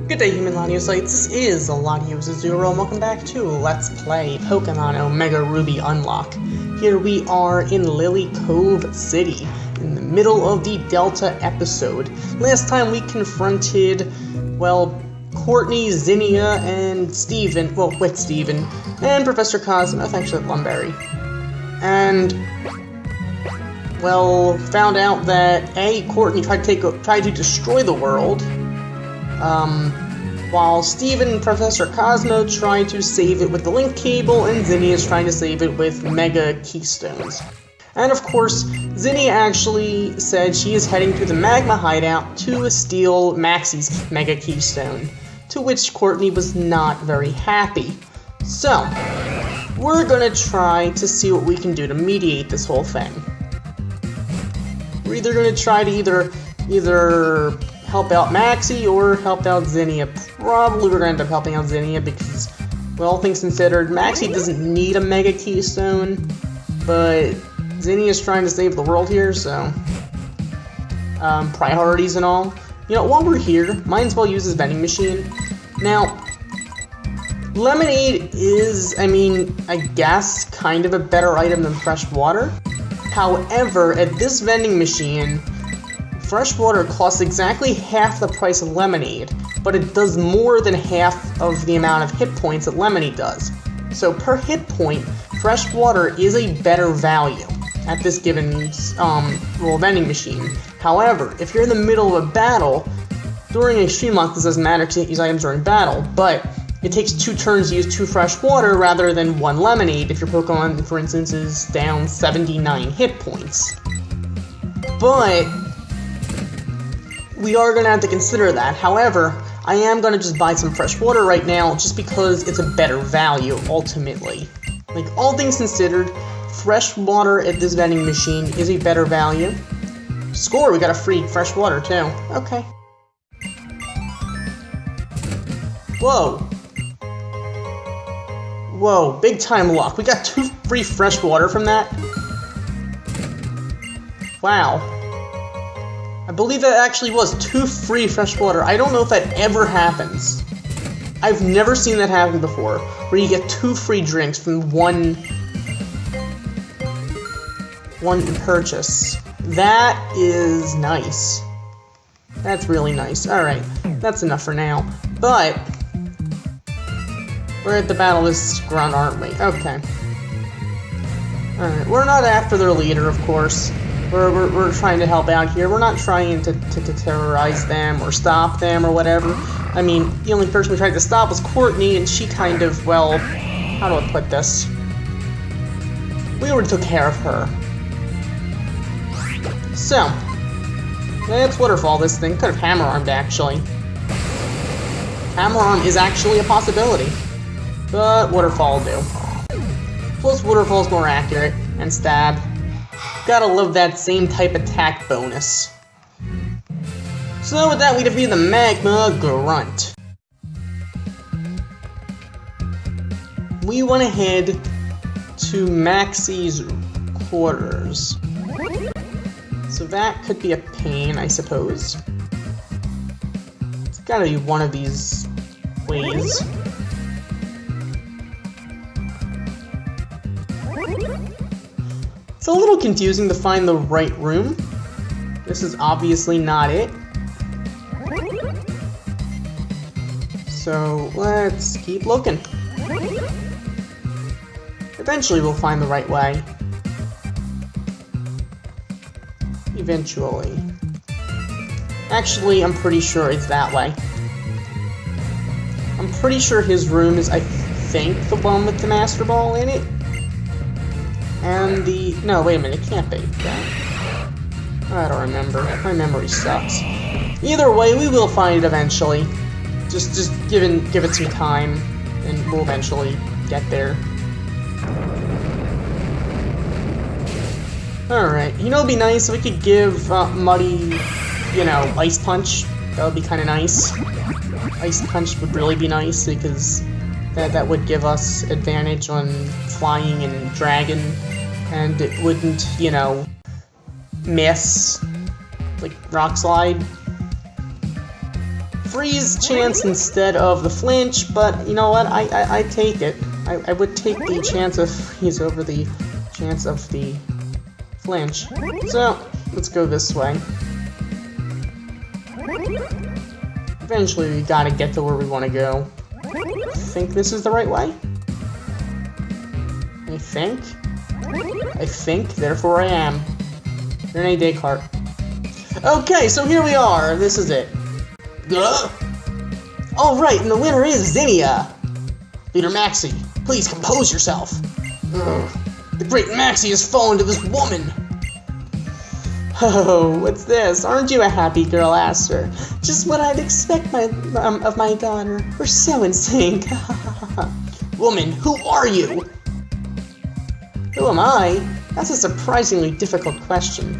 Good day, human Latiosites. This is LatiosAzurill, and welcome back to Let's Play Pokemon Omega Ruby Unlock. Here we are in Lily Cove City, in the middle of the Delta episode. Last time we confronted, well, Courtney, Zinnia, and Steven, with Steven, and Professor Cosmo, thanks to Lumberry. And, well, found out that, Courtney tried to destroy the world, while Steven and Professor Cosmo tried to save it with the link cable, and Zinnia is trying to save it with Mega Keystones. And of course, Zinnia actually said she is heading to the Magma Hideout to steal Maxie's Mega Keystone, to which Courtney was not very happy. So, we're gonna try to see what we can do to mediate this whole thing. We're either gonna try to either help out Maxie or help out Zinnia. Probably we're gonna end up helping out Zinnia because, well, all things considered, Maxie doesn't need a Mega Keystone, but Zinnia's trying to save the world here, so priorities and all. You know, while we're here, might as well use this vending machine. Now, lemonade is, I guess, kind of a better item than fresh water. However, at this vending machine, fresh water costs exactly half the price of lemonade, but it does more than half of the amount of hit points that lemonade does. So per hit point, fresh water is a better value at this given vending machine. However, if you're in the middle of a battle, during extreme lock, this doesn't matter to use items during battle, but it takes 2 turns to use 2 fresh water rather than 1 lemonade if your Pokemon, for instance, is down 79 hit points. But we are going to have to consider that. However, I am going to just buy some fresh water right now just because it's a better value, ultimately. Like, all things considered, fresh water at this vending machine is a better value. Score, we got a free fresh water, too. Okay. Whoa. Whoa, big time luck. We got 2 free fresh water from that. Wow. I believe that actually was 2 free fresh water. I don't know if that ever happens. I've never seen that happen before, where you get 2 free drinks from one purchase. That is nice. That's really nice. Alright, that's enough for now. But we're at the battle this grunt, aren't we? Okay. Alright, we're not after their leader, of course. We're trying to help out here. We're not trying to terrorize them or stop them or whatever. I mean, the only person we tried to stop was Courtney, and she kind of, well, how do I put this? We already took care of her. So, let's waterfall this thing. Could have hammer-armed, actually. Hammer-arm is actually a possibility. But waterfall will do. Plus, waterfall's more accurate, and stab. Gotta love that same type attack bonus. So with that, we defeated the Magma Grunt. We went ahead to Maxie's quarters. So that could be a pain, I suppose. It's gotta be one of these ways. It's a little confusing to find the right room. This is obviously not it. So let's keep looking. Eventually we'll find the right way. Eventually. Actually, I'm pretty sure it's that way. I'm pretty sure his room is, I think, the one with the Master Ball in it. And no, wait a minute, it can't be. I don't remember. My memory sucks. Either way, we will find it eventually. Just give it some time, and we'll eventually get there. Alright, you know, it'd be nice if we could give Muddy, Ice Punch. That would be kind of nice. Ice Punch would really be nice, because that would give us advantage on flying and dragon, and it wouldn't, miss, like, Rock Slide. freeze chance instead of the flinch, but you know what? I take it. I would take the chance of freeze over the chance of the flinch. So, let's go this way. Eventually, we gotta get to where we want to go. I think this is the right way? I think, therefore I am. Rene Descartes. Okay, so here we are. This is it. Alright, and the winner is Zinnia! Leader Maxie, please compose yourself. The great Maxie has fallen to this woman! Oh, what's this? Aren't you a happy girl, Aster? Just what I'd expect of my daughter. We're so in sync. Woman, who are you? Who am I? That's a surprisingly difficult question.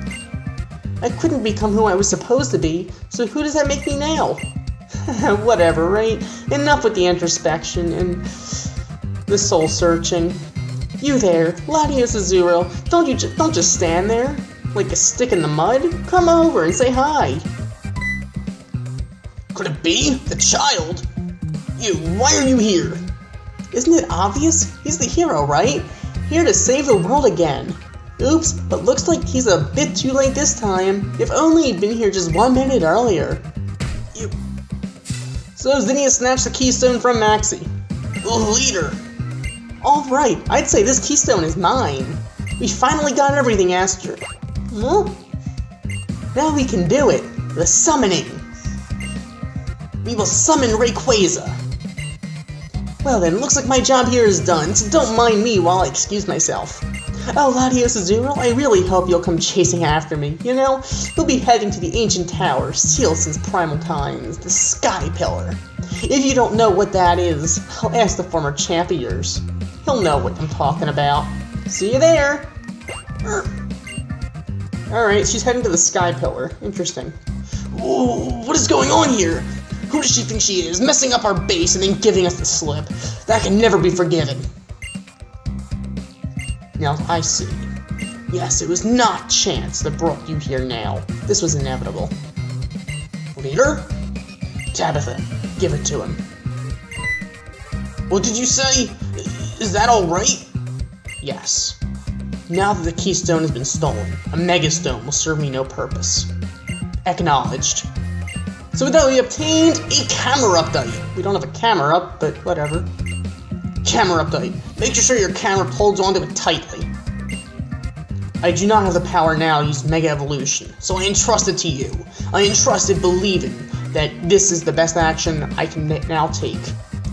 I couldn't become who I was supposed to be, so who does that make me now? Whatever, right? Enough with the introspection and the soul searching. You there, LatiosAzurill, don't just stand there like a stick in the mud. Come over and say hi. Could it be the child? Why are you here? Isn't it obvious? He's the hero, right? Here to save the world again. Oops, but looks like he's a bit too late this time. If only he'd been here just 1 minute earlier. So Zinnia snatched the keystone from Maxie. Leader! Alright, I'd say this keystone is mine. We finally got everything, Aster. Huh? Now we can do it. The summoning. We will summon Rayquaza. Well then, looks like my job here is done, so don't mind me while I excuse myself. Oh, LatiosAzurill, I really hope you'll come chasing after me. You know, we'll be heading to the ancient tower, sealed since primal times, the Sky Pillar. If you don't know what that is, I'll ask the former champ of yours. He'll know what I'm talking about. See you there! Alright, she's heading to the Sky Pillar. Interesting. Whoa, what is going on here? Who does she think she is, messing up our base and then giving us the slip? That can never be forgiven. Now, I see. Yes, it was not chance that brought you here now. This was inevitable. Leader? Tabitha, give it to him. What did you say? Is that alright? Yes. Now that the keystone has been stolen, a megastone will serve me no purpose. Acknowledged. So with that, we obtained a camera update. We don't have a camera up, but whatever. Camera update. Make sure your camera holds onto it tightly. I do not have the power now to use Mega Evolution, so I entrust it to you. I entrust it believing that this is the best action I can now take.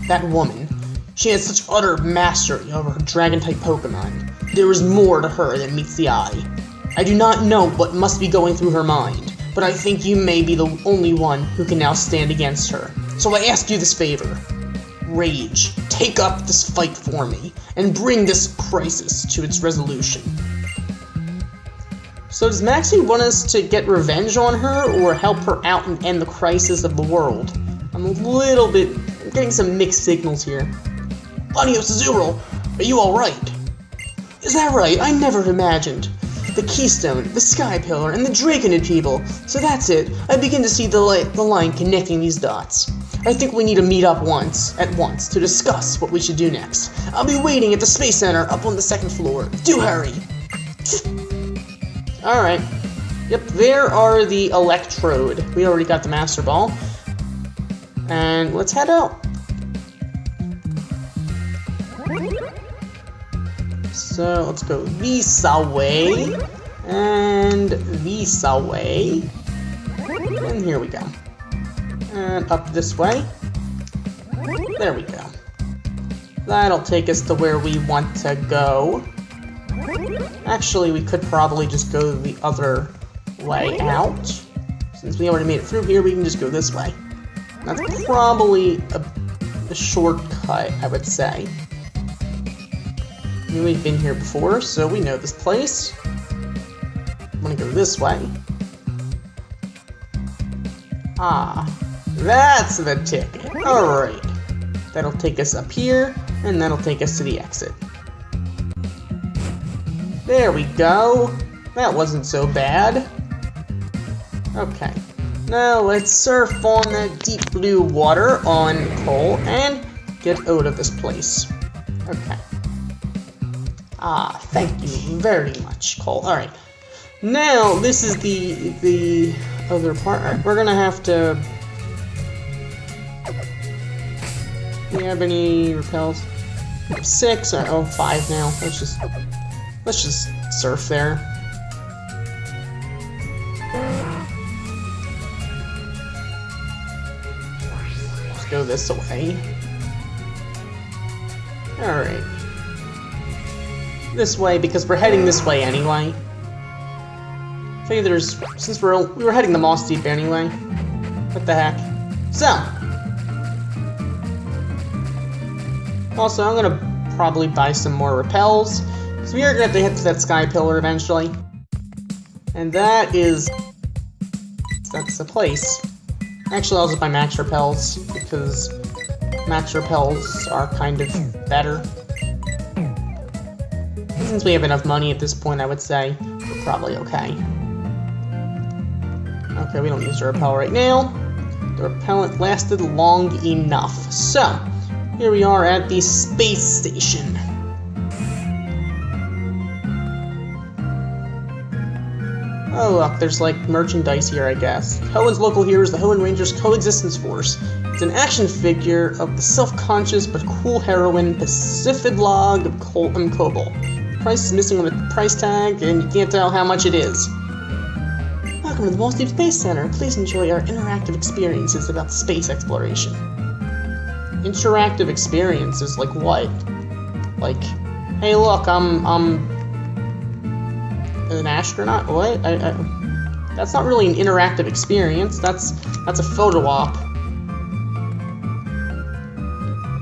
That woman, she has such utter mastery over her Dragon-type Pokemon. There is more to her than meets the eye. I do not know what must be going through her mind, but I think you may be the only one who can now stand against her. So I ask you this favor. Rage, take up this fight for me, and bring this crisis to its resolution. So does Maxie want us to get revenge on her, or help her out and end the crisis of the world? I'm getting some mixed signals here. LatiosAzurill, are you alright? Is that right? I never imagined. The Keystone, the Sky Pillar, and the Draconid people. So that's it. I begin to see the line connecting these dots. I think we need to meet up at once, to discuss what we should do next. I'll be waiting at the Space Center up on the 2nd floor. Do hurry! Alright. Yep, there are the Electrode. We already got the Master Ball. And let's head out. So let's go this way, and this way, and here we go. And up this way. There we go. That'll take us to where we want to go. Actually, we could probably just go the other way out. Since we already made it through here, we can just go this way. That's probably a shortcut, I would say. We've been here before, so we know this place. I'm gonna go this way. Ah, that's the ticket. Alright. That'll take us up here, and that'll take us to the exit. There we go. That wasn't so bad. Okay. Now let's surf on that deep blue water on Cole and get out of this place. Okay. Ah, thank you very much, Cole. Alright. Now, this is the other part. Alright, we're gonna have to... Do we have any repels? We have 6, or oh, 5 now. Let's just surf there. Let's go this way. Alright. This way, because we're heading this way anyway. Since we were heading the Moss Deep anyway. What the heck? So. Also, I'm gonna probably buy some more repels. Because we are gonna have to hit that sky pillar eventually. And that's the place. Actually, I'll just buy max repels, because max repels are kind of better. Since we have enough money at this point, I would say we're probably okay. Okay, we don't use the repel right now. The repellent lasted long enough. So, here we are at the space station. Oh look, there's like merchandise here, I guess. Hoenn's local hero is the Hoenn Rangers Coexistence Force. It's an action figure of the self-conscious but cool heroine Pacific-Log Koble. Price is missing on the price tag, and you can't tell how much it is. Welcome to the Moss Deep Space Center. Please enjoy our interactive experiences about space exploration. Interactive experiences? Like what? Like, hey look, I'm an astronaut? What? That's not really an interactive experience. That's a photo op.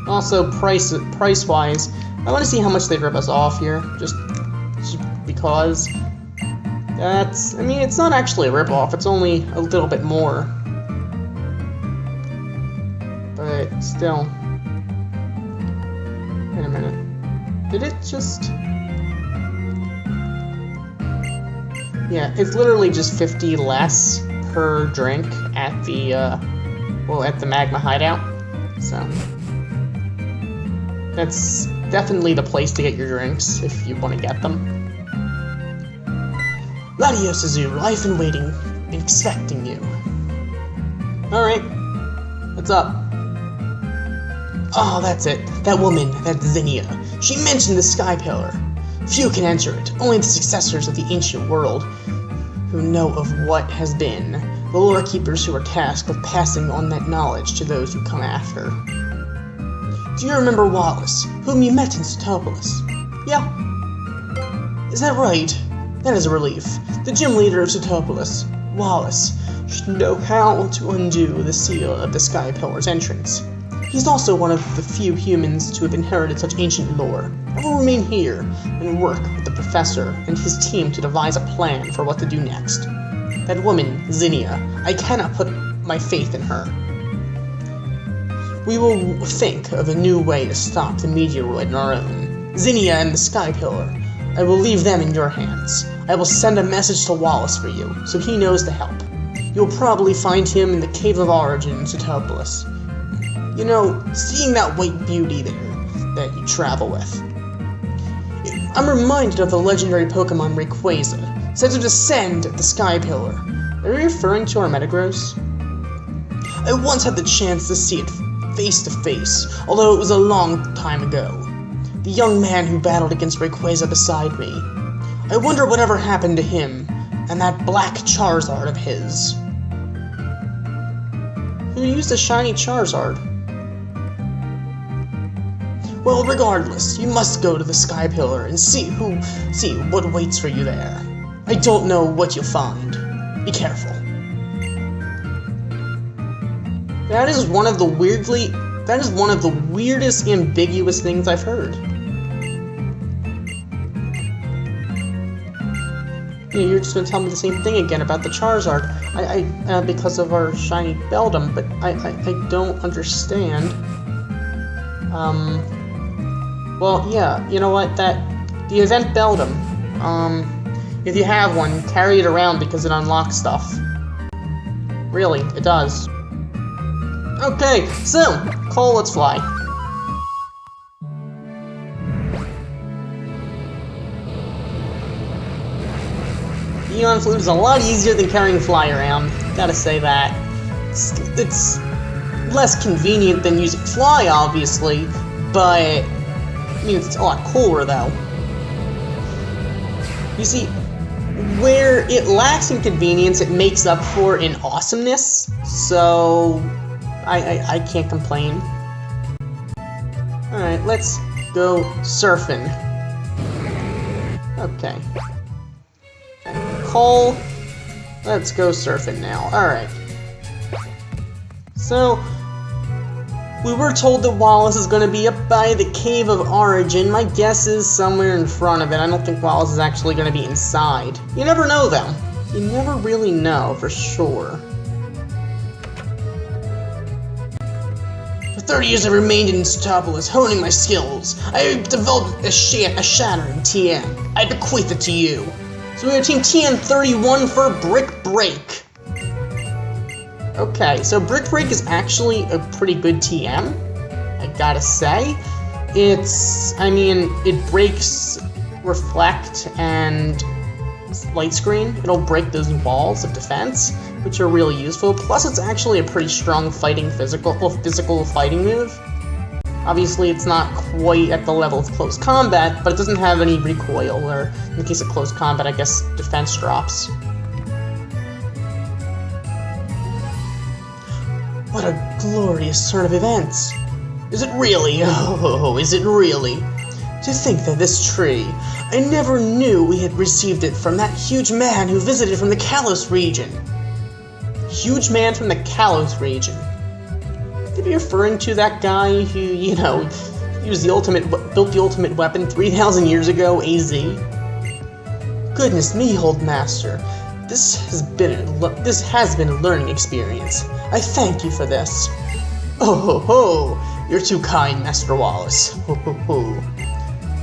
Also, price-wise, I want to see how much they rip us off here, just because. I mean, it's not actually a rip-off, it's only a little bit more. But still. Wait a minute. Did it just... Yeah, it's literally just 50 less per drink at the, at the Magma Hideout, so... That's definitely the place to get your drinks, if you want to get them. LatiosAzurill, I've been waiting and expecting you. Alright. What's up? Oh, that's it. That woman, that Zinnia. She mentioned the Sky Pillar. Few can enter it, only the successors of the ancient world who know of what has been, the lore keepers who are tasked with passing on that knowledge to those who come after. Do you remember Wallace, whom you met in Sotopolis? Yeah. Is that right? That is a relief. The gym leader of Sotopolis, Wallace, should know how to undo the seal of the Sky Pillar's entrance. He's also one of the few humans to have inherited such ancient lore. I will remain here and work with the professor and his team to devise a plan for what to do next. That woman, Zinnia, I cannot put my faith in her. We will think of a new way to stop the meteoroid on our own. Zinnia and the Sky Pillar. I will leave them in your hands. I will send a message to Wallace for you, so he knows to help. You'll probably find him in the Cave of Origin in Sotopolis. You know, seeing that white beauty there that you travel with. I'm reminded of the legendary Pokemon Rayquaza, said to descend at the Sky Pillar. Are you referring to our Metagross? I once had the chance to see it face to face, although it was a long time ago. The young man who battled against Rayquaza beside me. I wonder whatever happened to him, and that black Charizard of his. Who used a shiny Charizard? Well, regardless, you must go to the Sky Pillar and see what waits for you there. I don't know what you'll find. Be careful. That is one of the weirdest ambiguous things I've heard. Yeah, you're just gonna tell me the same thing again about the Charizard. Because of our shiny Beldum, but I don't understand. Well, yeah, you know what, the event Beldum, if you have one, carry it around because it unlocks stuff. Really, it does. Okay, so, Cole, let's fly. Ion Flute is a lot easier than carrying Fly around, gotta say that. It's less convenient than using Fly, obviously, but I mean, it's a lot cooler, though. You see, where it lacks in convenience, it makes up for in awesomeness, so I can't complain. Alright, let's go surfing. Okay. Cole, let's go surfing now. Alright. So, we were told that Wallace is going to be up by the Cave of Origin. My guess is somewhere in front of it. I don't think Wallace is actually going to be inside. You never know, though. You never really know for sure. For 30 years I remained in Statopolis, honing my skills. I developed a shattering TM. I bequeath it to you. So we have Team TN31 for Brick Break. Okay, so Brick Break is actually a pretty good TM, I gotta say. I mean, it breaks Reflect and Light Screen. It'll break those walls of defense, which are really useful. Plus, it's actually a pretty strong physical fighting move. Obviously, it's not quite at the level of close combat, but it doesn't have any recoil, or in the case of close combat, I guess defense drops. What a glorious turn of events! Is it really? Oh, is it really? To think that this tree, I never knew we had received it from that huge man who visited from the Kalos region. Huge man from the Kalos region. Could be referring to that guy who, you know, built the ultimate weapon 3,000 years ago, AZ. Goodness me, old master. This has been a learning experience. I thank you for this. Oh ho ho! You're too kind, Master Wallace. Ho ho ho.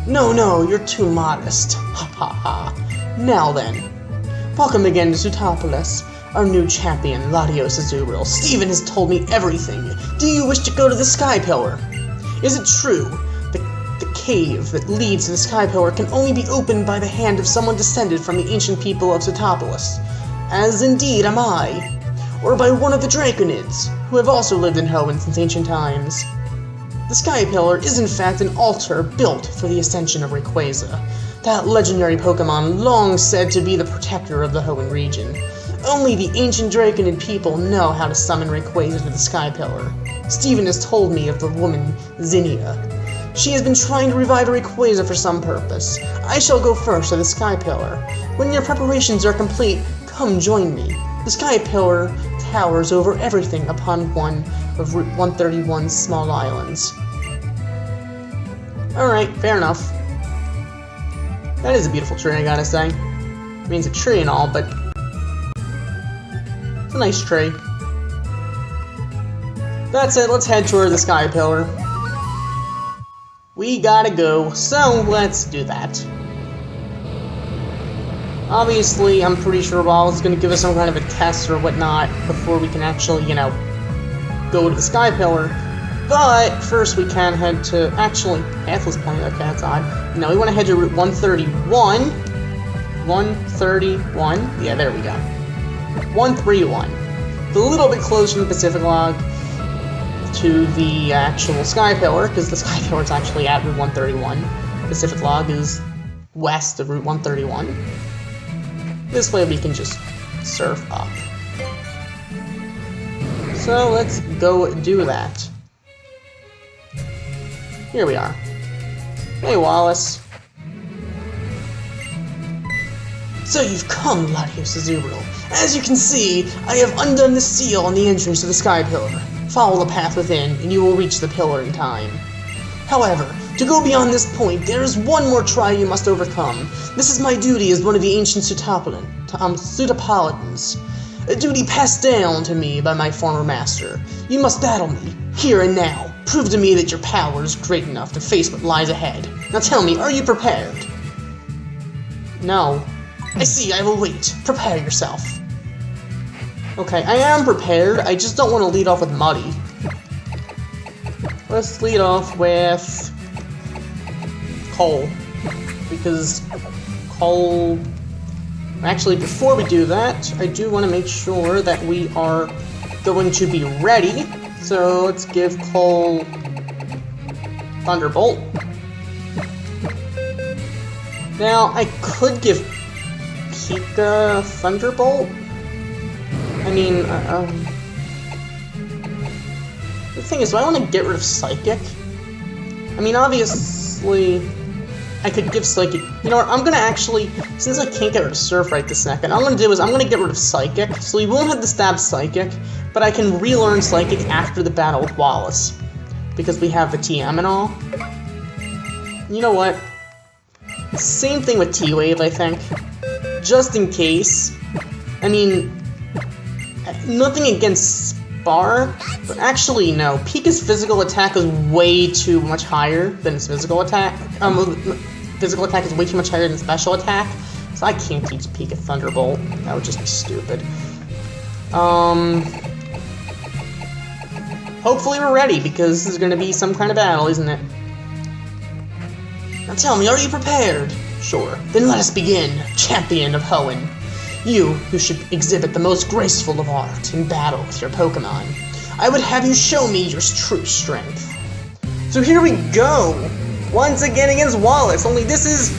No, you're too modest. Ha ha ha. Now then, welcome again to Statopolis. Our new champion, LatiosAzurill. Steven has told me everything. Do you wish to go to the Sky Pillar? Is it true? The cave that leads to the Sky Pillar can only be opened by the hand of someone descended from the ancient people of Statopolis, as indeed am I, or by one of the Draconids, who have also lived in Hoenn since ancient times. The Sky Pillar is in fact an altar built for the ascension of Rayquaza, that legendary Pokemon long said to be the protector of the Hoenn region. Only the ancient Draconid people know how to summon Rayquaza to the Sky Pillar. Steven has told me of the woman, Zinnia. She has been trying to revive Rayquaza for some purpose. I shall go first to the Sky Pillar. When your preparations are complete, come join me. The Sky Pillar towers over everything upon one of Route 131's small islands. Alright, fair enough. That is a beautiful tree, I gotta say. I mean, it's a tree and all, but it's a nice tree. That's it, let's head toward the Sky Pillar. We gotta go, so let's do that. Obviously, I'm pretty sure Wallace is gonna give us some kind of a test or whatnot before we can actually, you know, go to the Sky Pillar. But first we can head to, actually, path was pointing, okay, that's odd. No, we want to head to Route 131. 131, yeah, there we go. 131. It's a little bit closer to the Pacific Log to the actual Sky Pillar, because the Sky Pillar is actually at Route 131. Pacific Log is west of Route 131. This way we can just surf up. So let's go do that. Here we are. Hey, Wallace. So you've come, LatiosAzurill. As you can see, I have undone the seal on the entrance to the Sky Pillar. Follow the path within, and you will reach the pillar in time. However, to go beyond this point, there is one more trial you must overcome. This is my duty as one of the ancient Pseudopolitans. A duty passed down to me by my former master. You must battle me, here and now. Prove to me that your power is great enough to face what lies ahead. Now tell me, are you prepared? No. I see, I will wait. Prepare yourself. Okay, I am prepared. I just don't want to lead off with Muddy. Let's lead off with Coal. Because Coal... Actually, before we do that, I do want to make sure that we are going to be ready. So let's give Coal Thunderbolt. Now, I could give Pika Thunderbolt. I mean, the thing is, do I want to get rid of Psychic? I mean, obviously, I could give Psychic. You know what, I'm gonna actually, since I can't get rid of Surf right this second, I'm gonna do is I'm gonna get rid of Psychic, so we won't have to stab Psychic, but I can relearn Psychic after the battle with Wallace. Because we have the TM and all. You know what? Same thing with T-Wave, I think. Just in case. I mean, nothing against Spark, but actually no. Pika's physical attack is way too much higher than his physical attack. Physical attack is way too much higher than special attack, so I can't teach Pika Thunderbolt. That would just be stupid. Hopefully we're ready, because this is going to be some kind of battle, isn't it? Now tell me, are you prepared? Sure. Then let us begin, champion of Hoenn. You, who should exhibit the most graceful of art in battle with your Pokemon. I would have you show me your true strength. So here we go! Once again against Wallace, only this is...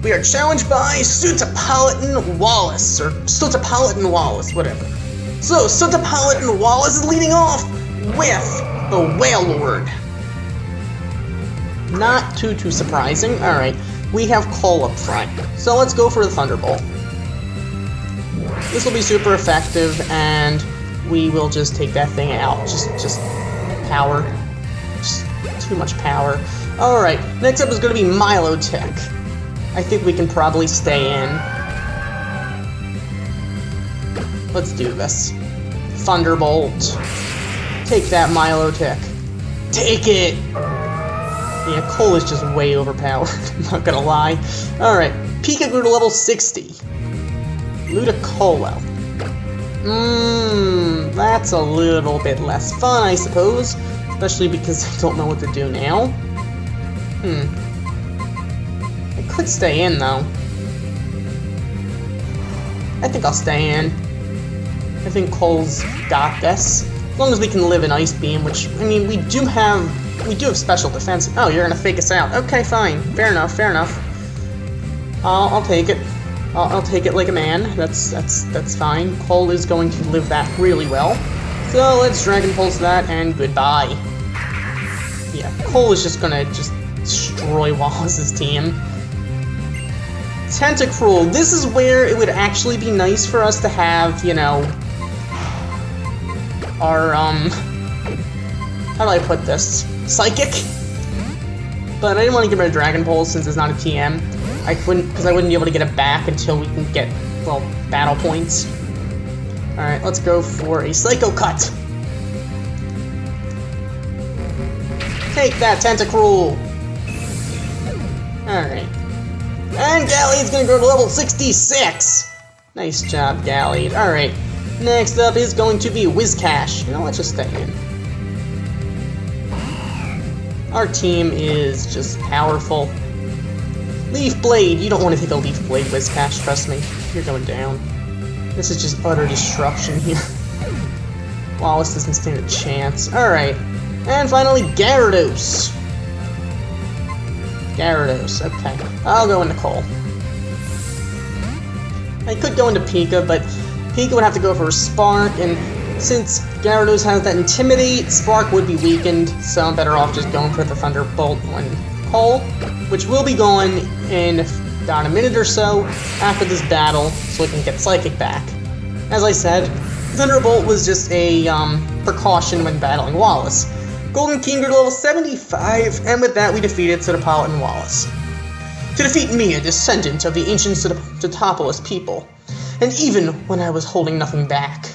We are challenged by Sutapolitan Wallace, or Sutapolitan Wallace, whatever. So, Sutapolitan Wallace is leading off with the Wailord. Not too surprising. Alright, we have Cole up front. So let's go for the Thunderbolt. This will be super effective, and we will just take that thing out. Just power. Just too much power. Alright, next up is going to be Milotic. I think we can probably stay in. Let's do this. Thunderbolt. Take that, Milotic. Take it! Yeah, Cole is just way overpowered, I'm not gonna lie. Alright, Pika grew to level 60. Ludicolo. That's a little bit less fun, I suppose. Especially because I don't know what to do now. I could stay in, though. I think I'll stay in. I think Cole's got this. As long as we can live in Ice Beam, which, I mean, we do have special defense. Oh, you're gonna fake us out. Okay, fine. Fair enough, fair enough. I'll take it. I'll take it like a man. That's fine. Cole is going to live that really well. So let's Dragon Pulse that, and goodbye. Yeah, Cole is just gonna destroy Wallace's team. Tentacruel. This is where it would actually be nice for us to have, you know, our, how do I put this? Psychic? But I didn't want to get rid of Dragon Pulse since it's not a TM. Because I wouldn't be able to get it back until we can get, well, battle points. Alright, let's go for a Psycho Cut. Take that, Tentacruel! Alright. And Gallead's gonna grow to level 66! Nice job, Gallead. Alright. Next up is going to be Whiscash. You know, let's just stay in. Our team is just powerful. Leaf Blade. You don't want to take a Leaf Blade, Whiscash, trust me. You're going down. This is just utter destruction here. Wallace doesn't stand a chance. Alright. And finally, Gyarados. Gyarados, okay. I'll go into Cole. I could go into Pika, but Pika would have to go for a Spark, and since Gyarados has that Intimidate, Spark would be weakened, so I'm better off just going for the Thunderbolt on Cole, which will be gone in about a minute or so after this battle, so we can get Psychic back. As I said, Thunderbolt was just a precaution when battling Wallace. Golden King grew to level 75, and with that we defeated Sutapolitan Wallace. To defeat me, a descendant of the ancient Sutapolis people, and even when I was holding nothing back.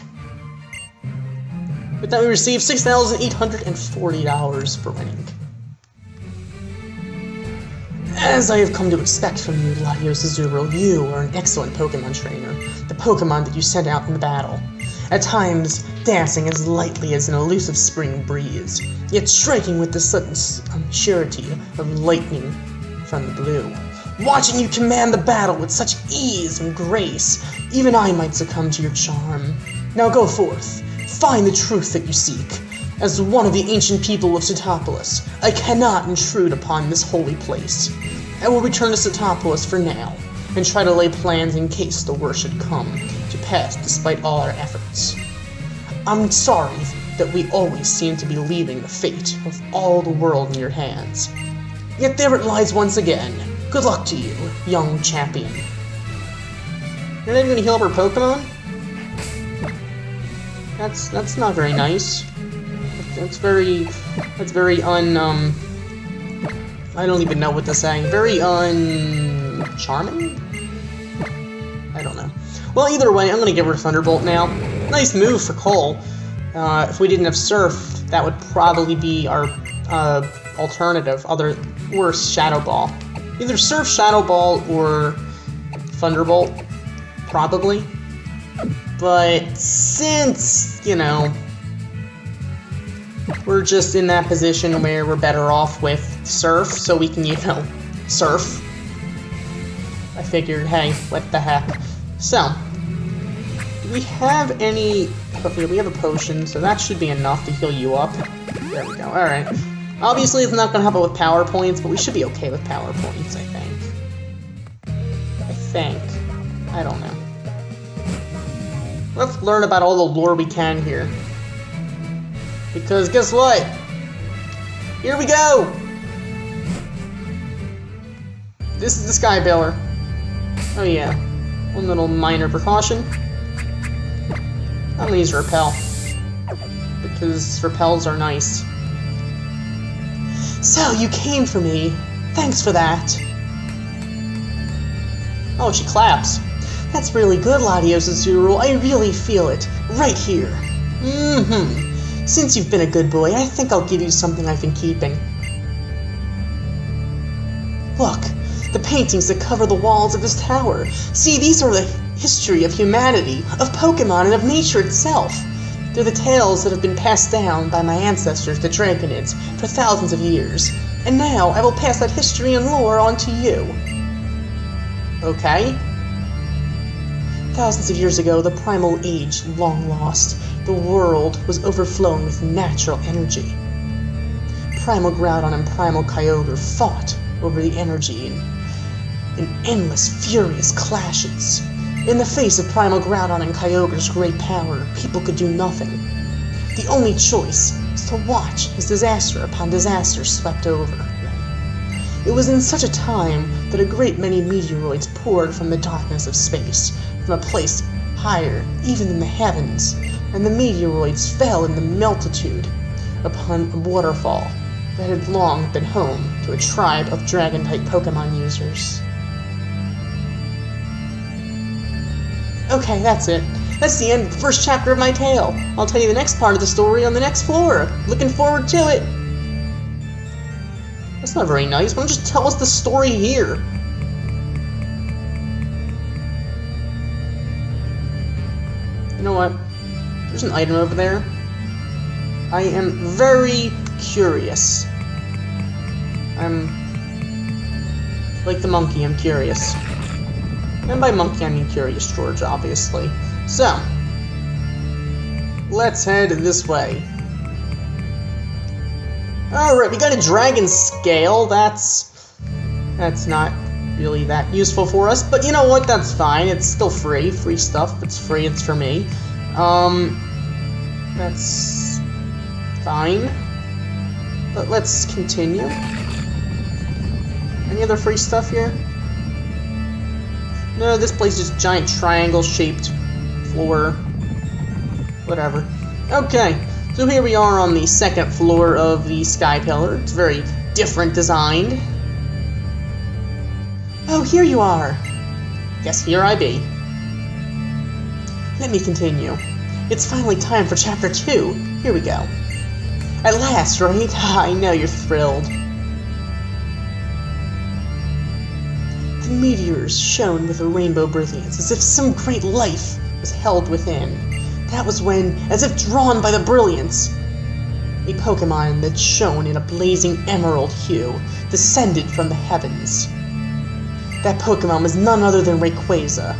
With that we received $6,840 for winning. As I have come to expect from you, LatiosAzurill, you are an excellent Pokemon trainer. The Pokemon that you sent out in the battle. At times, dancing as lightly as an elusive spring breeze, yet striking with the sudden surety of lightning from the blue. Watching you command the battle with such ease and grace, even I might succumb to your charm. Now go forth, find the truth that you seek. As one of the ancient people of Setopolis, I cannot intrude upon this holy place. I will return to Setopolis for now, and try to lay plans in case the worst should come to pass despite all our efforts. I'm sorry that we always seem to be leaving the fate of all the world in your hands. Yet there it lies once again. Good luck to you, young champion. You're not even gonna heal up her Pokemon? That's not very nice. That's very I don't even know what to say. Very charming? I don't know. Well, either way, I'm gonna give her Thunderbolt now. Nice move for Cole. If we didn't have Surf, that would probably be our alternative, or Shadow Ball. Either Surf, Shadow Ball, or Thunderbolt, probably. But since, you know, we're just in that position where we're better off with Surf, so we can, you know, Surf. I figured, hey, what the heck. So, do we have any... Okay, we have a potion, so that should be enough to heal you up. There we go, alright. Obviously, it's not going to help out with power points, but we should be okay with power points, I think. I don't know. Let's learn about all the lore we can here. Because guess what? Here we go! This is the Sky Pillar. Oh yeah. One little minor precaution. I'm gonna use Repel. Because Repels are nice. So, you came for me. Thanks for that. Oh, she claps. That's really good, LatiosAzurill. I really feel it. Right here. Since you've been a good boy, I think I'll give you something I've been keeping. Look, the paintings that cover the walls of this tower. See, these are the history of humanity, of Pokemon, and of nature itself. They're the tales that have been passed down by my ancestors, the Dragonids, for thousands of years. And now, I will pass that history and lore on to you. Okay? Thousands of years ago, the primal age long lost. The world was overflowing with natural energy. Primal Groudon and Primal Kyogre fought over the energy in endless, furious clashes. In the face of Primal Groudon and Kyogre's great power, people could do nothing. The only choice was to watch as disaster upon disaster swept over them. It was in such a time that a great many meteoroids poured from the darkness of space, from a place higher even than the heavens, and the meteoroids fell in the multitude upon a waterfall that had long been home to a tribe of Dragon-type Pokemon users. Okay, that's it. That's the end of the first chapter of my tale. I'll tell you the next part of the story on the next floor. Looking forward to it. That's not very nice. Why don't you just tell us the story here? You know what? There's an item over there. I am very curious. I'm like the monkey, I'm curious. And by monkey, I mean Curious George, obviously. So, let's head this way. Alright, we got a dragon scale. That's not really that useful for us, but you know what? That's fine. It's still free. Free stuff. It's free. It's for me. That's fine. But let's continue. Any other free stuff here? No, this place is giant triangle-shaped floor. Whatever. Okay, so here we are on the second floor of the Sky Pillar. It's very different designed. Oh, here you are. Yes, here I be. Let me continue. It's finally time for Chapter 2. Here we go. At last, right? I know you're thrilled. The meteors shone with a rainbow brilliance, as if some great life was held within. That was when, as if drawn by the brilliance, a Pokemon that shone in a blazing emerald hue descended from the heavens. That Pokemon was none other than Rayquaza.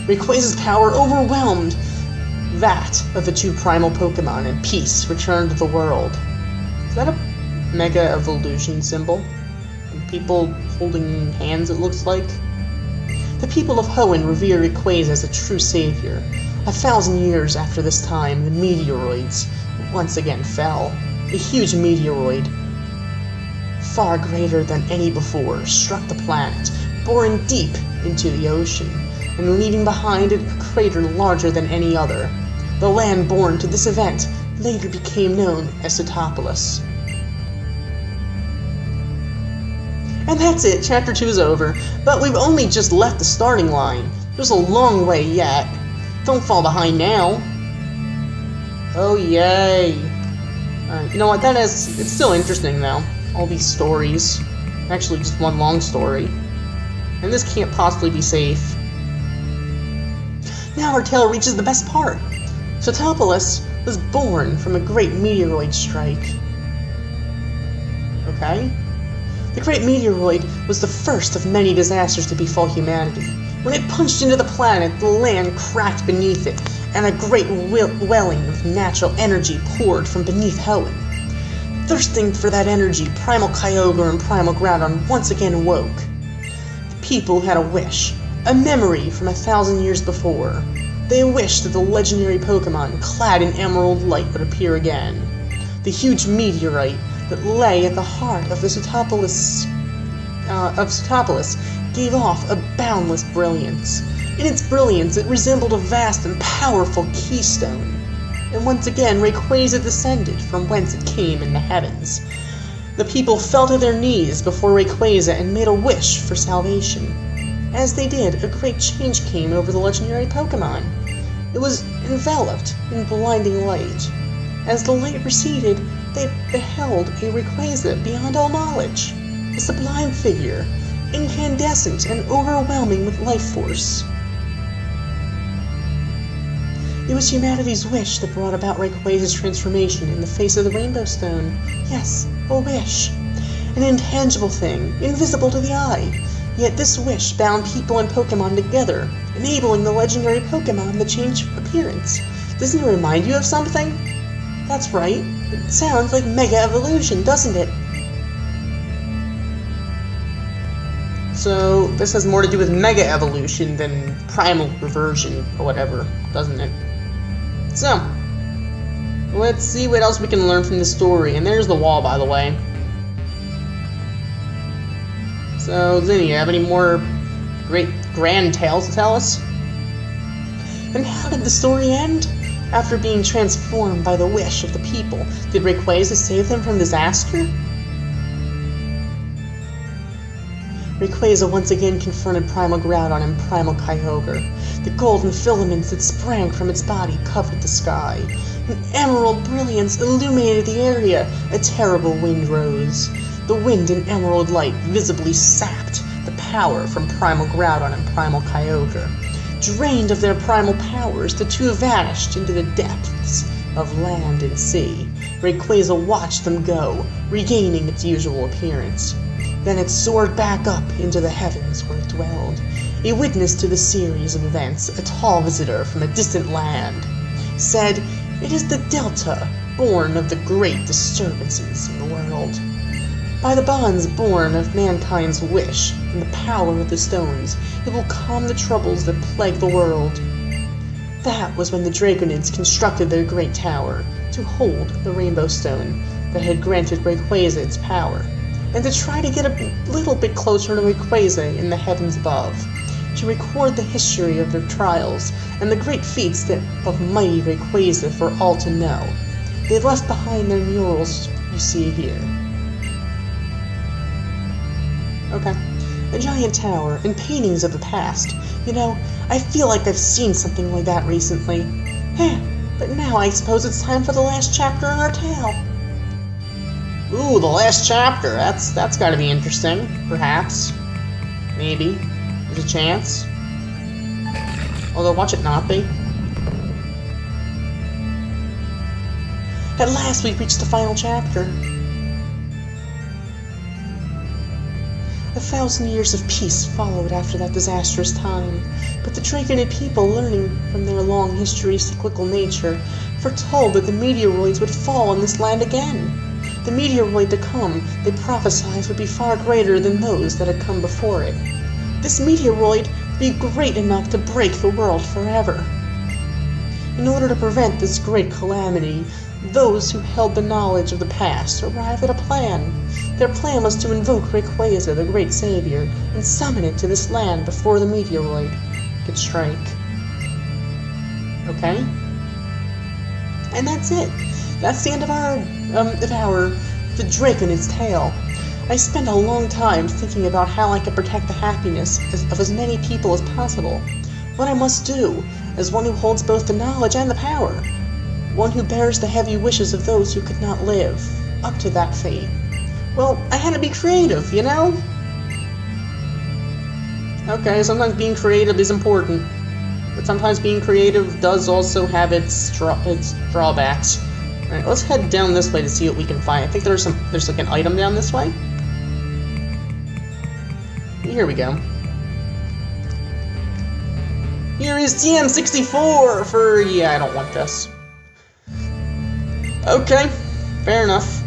Rayquaza's power overwhelmed that of the two primal Pokemon, and peace returned to the world. Is that a Mega Evolution symbol? And people holding hands, it looks like? The people of Hoenn revere Rayquaza as a true savior. 1,000 years after this time, the meteoroids once again fell. A huge meteoroid, far greater than any before, struck the planet, boring deep into the ocean, and leaving behind it a crater larger than any other. The land born to this event later became known as Setopolis. And that's it, Chapter 2 is over, but we've only just left the starting line. There's a long way yet. Don't fall behind now. Oh, yay. You know what, it's still interesting, though. All these stories. Actually, just one long story. And this can't possibly be safe. Now our tale reaches the best part. Setopolis was born from a great meteoroid strike. Okay? The great meteoroid was the first of many disasters to befall humanity. When it punched into the planet, the land cracked beneath it, and a great welling of natural energy poured from beneath Hoenn. Thirsting for that energy, Primal Kyogre and Primal Groudon once again awoke. The people had a wish, a memory from 1,000 years before. They wished that the legendary Pokemon clad in emerald light would appear again. The huge meteorite that lay at the heart of the Setopolis gave off a boundless brilliance. In its brilliance, it resembled a vast and powerful keystone. And once again, Rayquaza descended from whence it came in the heavens. The people fell to their knees before Rayquaza and made a wish for salvation. As they did, a great change came over the legendary Pokemon. It was enveloped in blinding light. As the light receded, they beheld a Rayquaza beyond all knowledge, a sublime figure, incandescent and overwhelming with life force. It was humanity's wish that brought about Rayquaza's transformation in the face of the Rainbow Stone. Yes, a wish. An intangible thing, invisible to the eye. Yet this wish bound people and Pokemon together, enabling the legendary Pokemon to change appearance. Doesn't it remind you of something? That's right. It sounds like Mega Evolution, doesn't it? So, this has more to do with Mega Evolution than Primal Reversion, or whatever, doesn't it? So, let's see what else we can learn from this story. And there's the wall, by the way. So, Zinni, you have any more great grand tales to tell us? And how did the story end? After being transformed by the wish of the people, did Rayquaza save them from disaster? Rayquaza once again confronted Primal Groudon and Primal Kyogre. The golden filaments that sprang from its body covered the sky. An emerald brilliance illuminated the area. A terrible wind rose. The wind and emerald light visibly sapped the power from Primal Groudon and Primal Kyogre. Drained of their primal powers, the two vanished into the depths of land and sea. Rayquaza watched them go, regaining its usual appearance. Then it soared back up into the heavens where it dwelled. A witness to the series of events, a tall visitor from a distant land, said, "It is the Delta, born of the great disturbances in the world. By the bonds born of mankind's wish and the power of the stones, it will calm the troubles that plague the world." That was when the Draconids constructed their great tower to hold the Rainbow Stone that had granted Rayquaza its power, and to try to get a little bit closer to Rayquaza in the heavens above, to record the history of their trials and the great feats of mighty Rayquaza for all to know. They left behind their murals you see here. Okay. A giant tower and paintings of the past. You know, I feel like I've seen something like that recently. But now I suppose it's time for the last chapter in our tale. Ooh, the last chapter. That's gotta be interesting. Perhaps. Maybe. There's a chance. Although, watch it not be. At last, we've reached the final chapter. 1,000 years of peace followed after that disastrous time, but the Draconid people, learning from their long history's cyclical nature, foretold that the meteoroids would fall on this land again. The meteoroid to come, they prophesied, would be far greater than those that had come before it. This meteoroid would be great enough to break the world forever. In order to prevent this great calamity, those who held the knowledge of the past arrived at a plan. Their plan was to invoke Rayquaza, the great savior, and summon it to this land before the meteoroid could strike. Okay? And that's it. That's the end of the Draconid's tale. I spent a long time thinking about how I could protect the happiness of as many people as possible. What I must do, as one who holds both the knowledge and the power. One who bears the heavy wishes of those who could not live, up to that fate. Well, I had to be creative, you know? Okay, sometimes being creative is important. But sometimes being creative does also have its drawbacks. Alright, let's head down this way to see what we can find. I think there's like an item down this way. Here we go. Here is TM64 for... yeah, I don't want this. Okay, fair enough.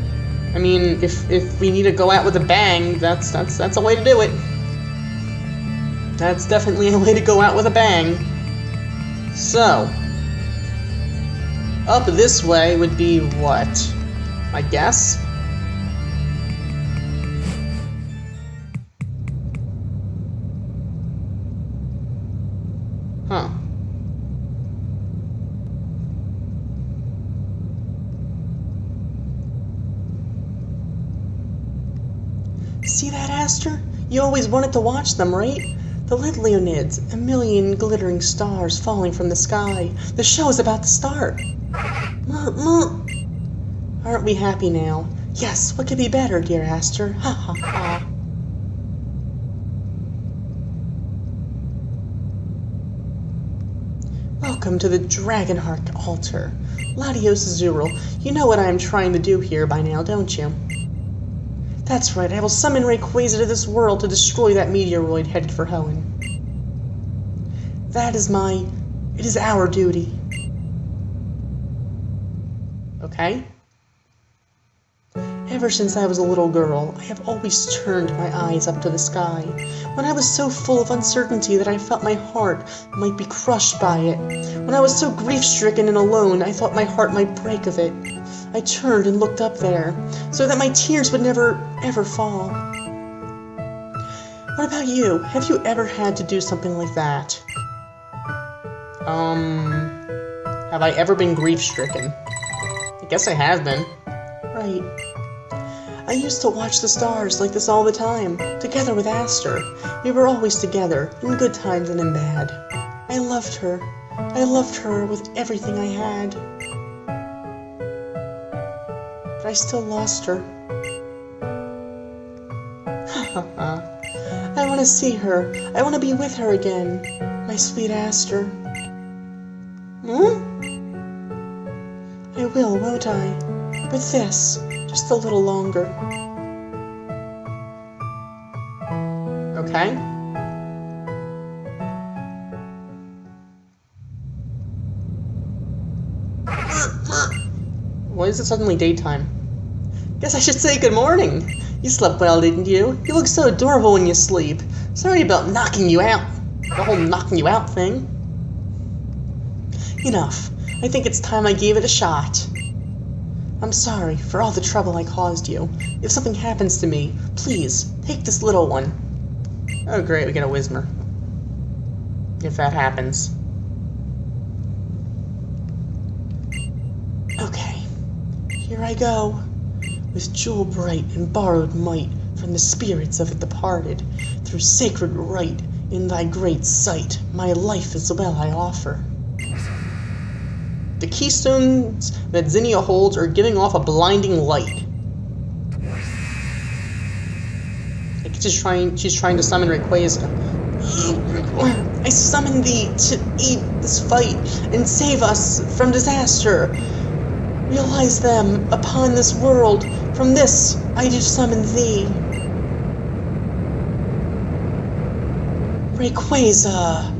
I mean, if we need to go out with a bang, that's a way to do it. That's definitely a way to go out with a bang. So, up this way would be what? I guess? Huh. See that, Aster? You always wanted to watch them, right? The Leonids, a million glittering stars falling from the sky. The show is about to start. Aren't we happy now? Yes, what could be better, dear Aster? Ha ha ha. Welcome to the Dragonheart altar. LatiosAzurill, you know what I am trying to do here by now, don't you? That's right, I will summon Rayquaza to this world to destroy that meteoroid headed for Hoenn. It is our duty. Okay? Ever since I was a little girl, I have always turned my eyes up to the sky. When I was so full of uncertainty that I felt my heart might be crushed by it. When I was so grief-stricken and alone, I thought my heart might break of it. I turned and looked up there, so that my tears would never, ever fall. What about you? Have you ever had to do something like that? Have I ever been grief-stricken? I guess I have been. Right. I used to watch the stars like this all the time, together with Aster. We were always together, in good times and in bad. I loved her. I loved her with everything I had. But I still lost her. I want to see her. I want to be with her again. My sweet Aster. I will, won't I? But this, just a little longer. Okay. Why is it suddenly daytime? Guess I should say good morning. You slept well, didn't you? You look so adorable when you sleep. Sorry about knocking you out. The whole knocking you out thing. Enough. I think it's time I gave it a shot. I'm sorry for all the trouble I caused you. If something happens to me, please, take this little one. Oh great, we get a Whismer. If that happens. Okay, here I go. With jewel bright and borrowed might from the spirits of the departed, through sacred rite in thy great sight, my life as well I offer. The keystones that Zinnia holds are giving off a blinding light. Like she's trying to summon Rayquaza. I summon thee to aid this fight and save us from disaster. Realize them upon this world. From this I do summon thee. Rayquaza.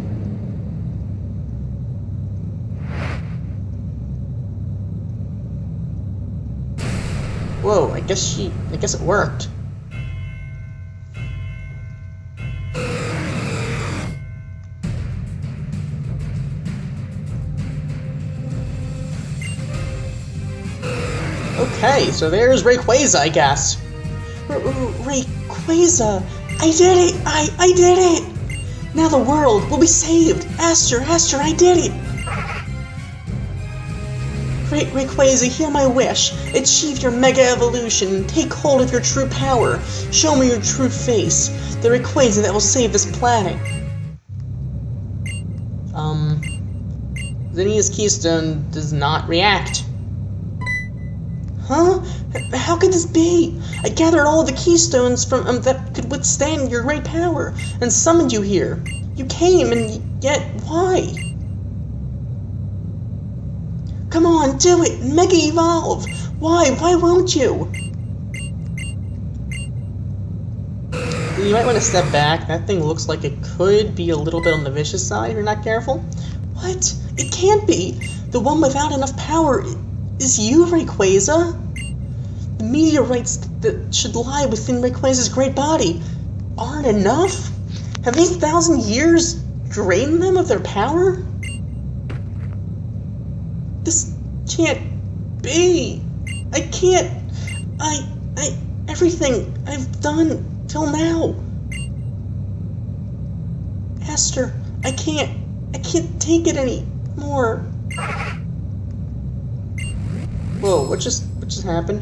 Whoa, I guess it worked. Okay, so there's Rayquaza, I guess. Rayquaza! I did it! I did it! Now the world will be saved! Aster, I did it! Rayquaza, hear my wish. Achieve your Mega Evolution. Take hold of your true power. Show me your true face. The Rayquaza that will save this planet. Zinnia's Keystone does not react. Huh? How could this be? I gathered all the Keystones from that could withstand your great power, and summoned you here. You came, and yet why? Come on, do it! Mega Evolve! Why? Why won't you? You might want to step back. That thing looks like it could be a little bit on the vicious side if you're not careful. What? It can't be! The one without enough power is you, Rayquaza? The meteorites that should lie within Rayquaza's great body aren't enough? Have 8,000 years drained them of their power? This can't be. I can't. Everything I've done till now. Aster, I can't take it anymore. Whoa, what just happened?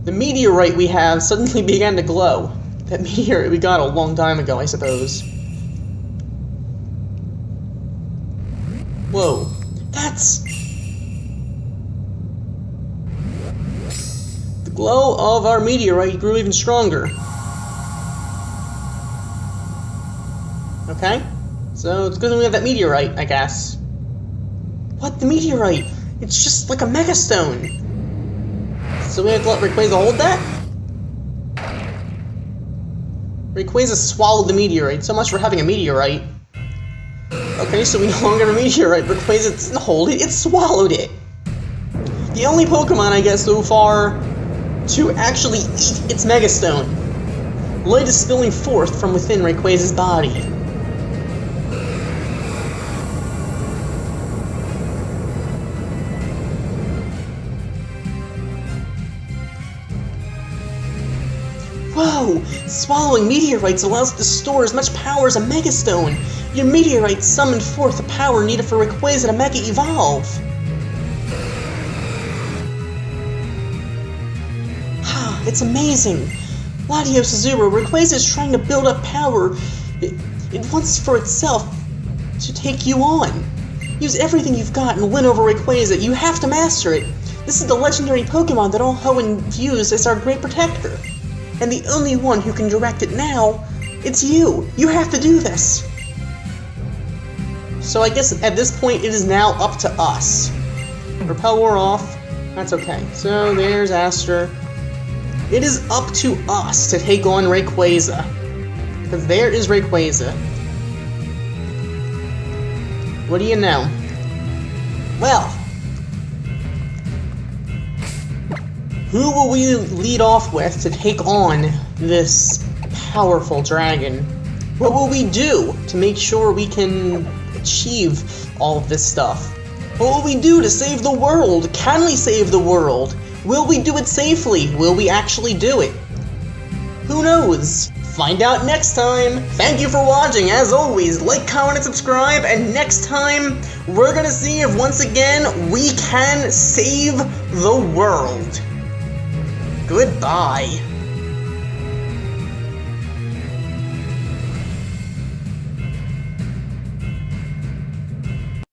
The meteorite we have suddenly began to glow. That meteorite we got a long time ago, I suppose. Whoa, that's... The glow of our meteorite grew even stronger. Okay, so it's good that we have that meteorite, I guess. What? The meteorite? It's just like a megastone. So we have to let Rayquaza hold that? Rayquaza swallowed the meteorite. So much for having a meteorite. Okay, so we no longer have a meteorite. Rayquaza didn't hold it, it swallowed it. The only Pokemon, I guess, so far to actually eat its megastone. Light is spilling forth from within Rayquaza's body. Whoa! Swallowing meteorites allows it to store as much power as a megastone. Your meteorite summoned forth the power needed for Rayquaza to Mega Evolve. It's amazing. LatiosAzurill, Rayquaza is trying to build up power. It wants for itself to take you on. Use everything you've got and win over Rayquaza. You have to master it. This is the legendary Pokemon that all Hoenn views as our great protector. And the only one who can direct it now, it's you. You have to do this. So I guess at this point it is now up to us. Repel wore off. That's okay. So there's Aster. It is up to us to take on Rayquaza. Because there is Rayquaza. What do you know? Well, who will we lead off with to take on this powerful dragon? What will we do to make sure we can achieve all of this stuff? What will we do to save the world? Can we save the world? Will we do it safely? Will we actually do it? Who knows? Find out next time! Thank you for watching, as always, like, comment, and subscribe, and next time, we're gonna see if once again, we can save the world. Goodbye.